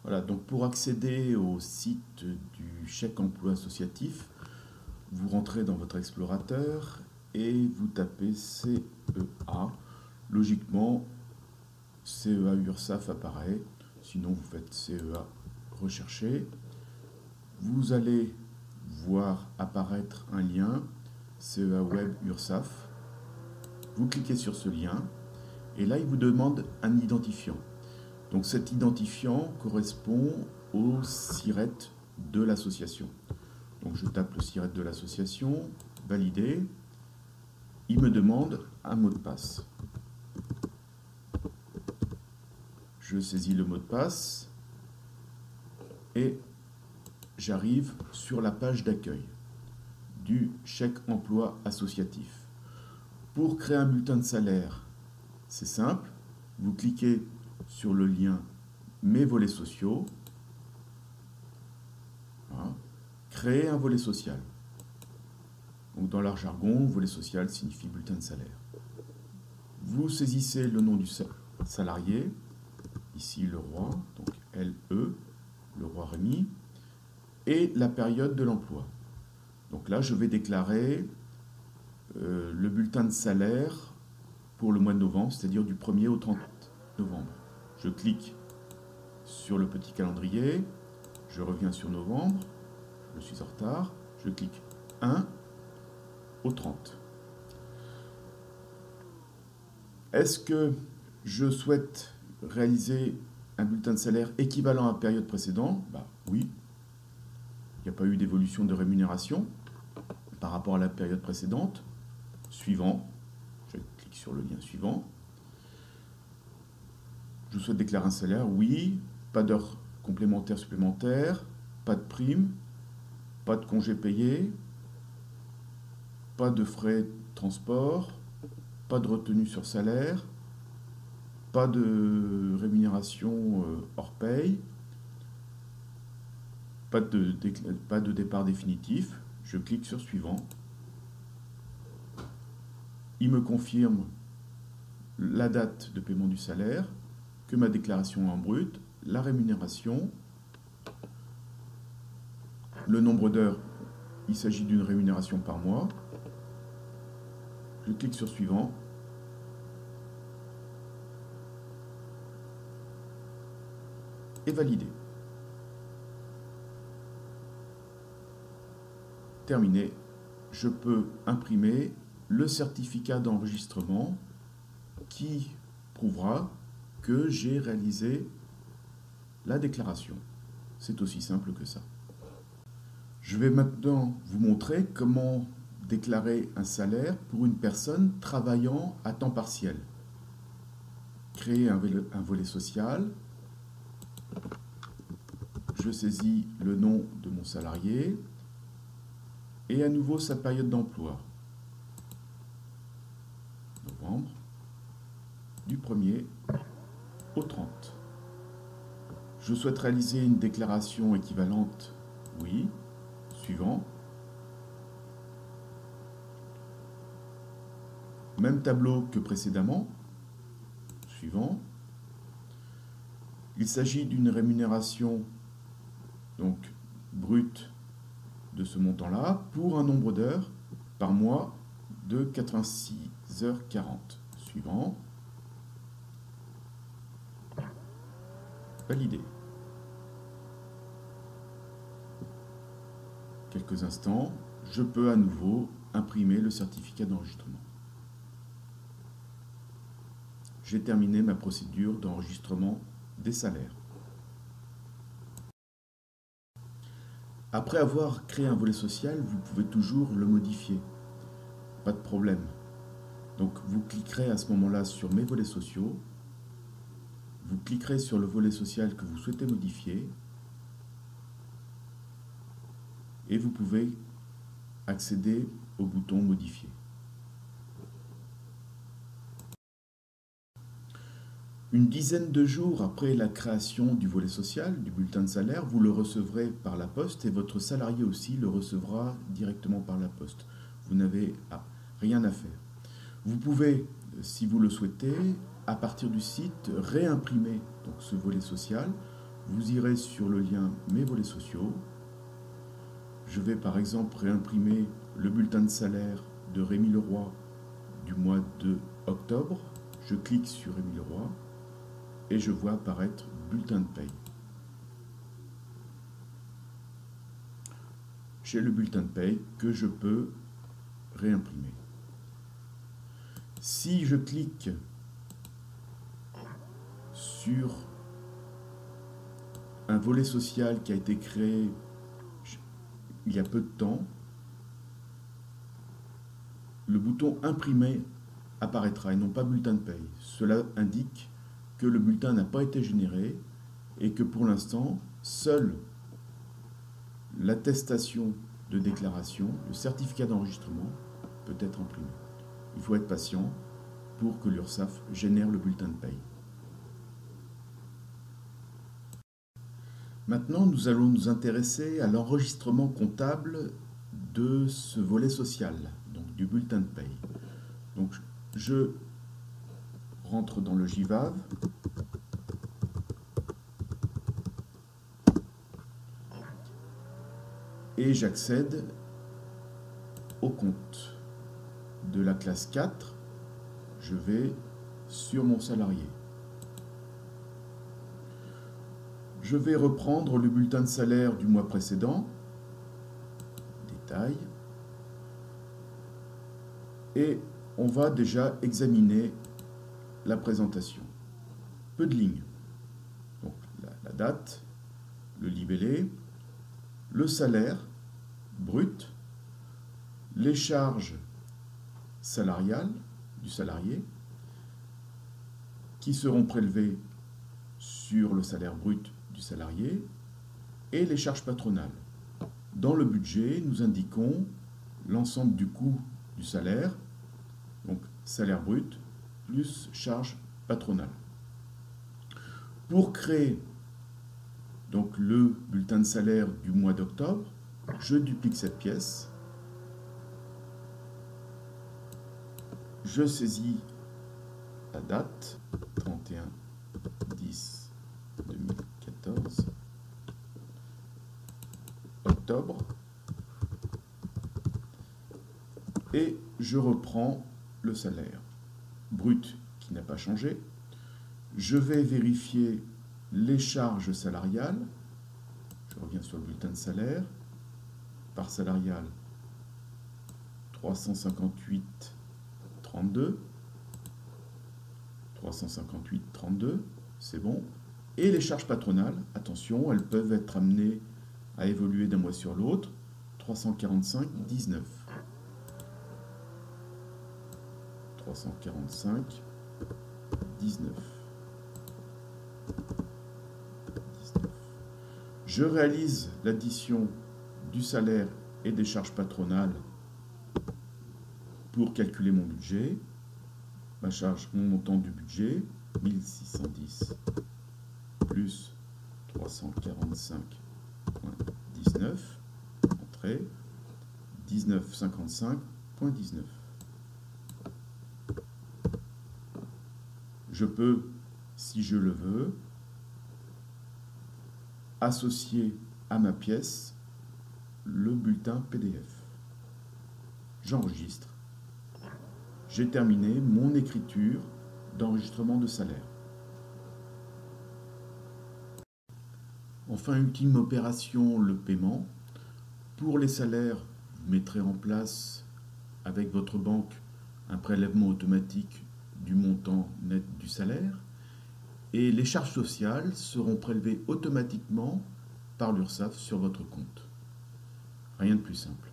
Voilà, donc pour accéder au site du chèque emploi associatif, vous rentrez dans votre explorateur et vous tapez CEA. Logiquement, CEA URSAF apparaît, sinon vous faites CEA rechercher. Vous allez voir apparaître un lien CEA Web URSAF. Vous cliquez sur ce lien et là il vous demande un identifiant. Donc cet identifiant correspond au SIRET de l'association. Donc je tape le SIRET de l'association, valider. Il me demande un mot de passe. Je saisis le mot de passe et j'arrive sur la page d'accueil du chèque emploi associatif. Pour créer un bulletin de salaire, c'est simple. Vous cliquez sur le lien Mes volets sociaux. Voilà. Créer un volet social. Donc dans leur jargon, volet social signifie bulletin de salaire. Vous saisissez le nom du salarié, ici le roi, donc LE, le roi Rémi, et la période de l'emploi. Donc là, je vais déclarer le bulletin de salaire pour le mois de novembre, c'est-à-dire du 1er au 30 novembre. Je clique sur le petit calendrier, je reviens sur novembre, je suis en retard, je clique 1 au 30. Est-ce que je souhaite réaliser un bulletin de salaire équivalent à la période précédente? Oui. Il n'y a pas eu d'évolution de rémunération par rapport à la période précédente. Suivant. Je clique sur le lien suivant. Je souhaite déclarer un salaire? Oui. Pas d'heures complémentaires supplémentaires, pas de primes, pas de congés payés, pas de frais de transport, pas de retenue sur salaire, pas de rémunération hors paye, pas de départ définitif. Je clique sur suivant. Il me confirme la date de paiement du salaire, que ma déclaration est en brut, la rémunération, le nombre d'heures, il s'agit d'une rémunération par mois. Je clique sur suivant. Et valider. Terminé. Je peux imprimer le certificat d'enregistrement qui prouvera que j'ai réalisé la déclaration. C'est aussi simple que ça. Je vais maintenant vous montrer comment déclarer un salaire pour une personne travaillant à temps partiel. Créer un volet social. Je saisis le nom de mon salarié et à nouveau sa période d'emploi. Novembre, du 1er au 30. Je souhaite réaliser une déclaration équivalente? Oui. Suivant. Même tableau que précédemment. Suivant. Il s'agit d'une rémunération donc brute de ce montant-là pour un nombre d'heures par mois de 86h40. Suivant. Valider. Quelques instants, je peux à nouveau imprimer le certificat d'enregistrement. J'ai terminé ma procédure d'enregistrement des salaires. Après avoir créé un volet social, vous pouvez toujours le modifier. Pas de problème. Donc vous cliquerez à ce moment-là sur Mes volets sociaux. Vous cliquerez sur le volet social que vous souhaitez modifier. Et vous pouvez accéder au bouton Modifier. Une dizaine de jours après la création du volet social, du bulletin de salaire, vous le recevrez par la poste et votre salarié aussi le recevra directement par la poste. Vous n'avez rien à faire. Vous pouvez, si vous le souhaitez, à partir du site, réimprimer donc, ce volet social. vous irez sur le lien Mes volets sociaux. Je vais par exemple réimprimer le bulletin de salaire de Rémi Leroy du mois de octobre. Je clique sur Rémi Leroy et je vois apparaître bulletin de paye. J'ai le bulletin de paye que je peux réimprimer. Si je clique sur un volet social qui a été créé il y a peu de temps, le bouton imprimer apparaîtra et non pas bulletin de paye. Cela indique que le bulletin n'a pas été généré et que pour l'instant, seule l'attestation de déclaration, le certificat d'enregistrement peut être imprimé. Il faut être patient pour que l'URSSAF génère le bulletin de paye. Maintenant, nous allons nous intéresser à l'enregistrement comptable de ce volet social, donc du bulletin de paye. Donc, je rentre dans le JVAV. Et j'accède au compte de la classe 4. Je vais sur mon salarié. Je vais reprendre le bulletin de salaire du mois précédent, détail, et on va déjà examiner la présentation. Peu de lignes. Donc la date, le libellé, le salaire brut, les charges salariales du salarié qui seront prélevées sur le salaire brut du salarié et les charges patronales. Dans le budget, nous indiquons l'ensemble du coût du salaire, donc salaire brut plus charges patronales. Pour créer donc le bulletin de salaire du mois d'octobre, je duplique cette pièce, je saisis la date 31/10/2014, octobre, et je reprends le salaire brut qui n'a pas changé. Je vais vérifier les charges salariales. Je reviens sur le bulletin de salaire. Part salariale 358,32. 358,32, c'est bon. Et les charges patronales, attention, elles peuvent être amenées à évoluer d'un mois sur l'autre. 345,19. 345,19. Je réalise l'addition du salaire et des charges patronales pour calculer mon budget. Ma charge, mon montant du budget, 1610 plus 345,19, entrée, 1955,19. Je peux, si je le veux, associer à ma pièce le bulletin PDF. J'enregistre. J'ai terminé mon écriture d'enregistrement de salaire. Enfin, ultime opération, le paiement. Pour les salaires, vous mettrez en place avec votre banque un prélèvement automatique du montant net du salaire et les charges sociales seront prélevées automatiquement par l'URSSAF sur votre compte. Rien de plus simple.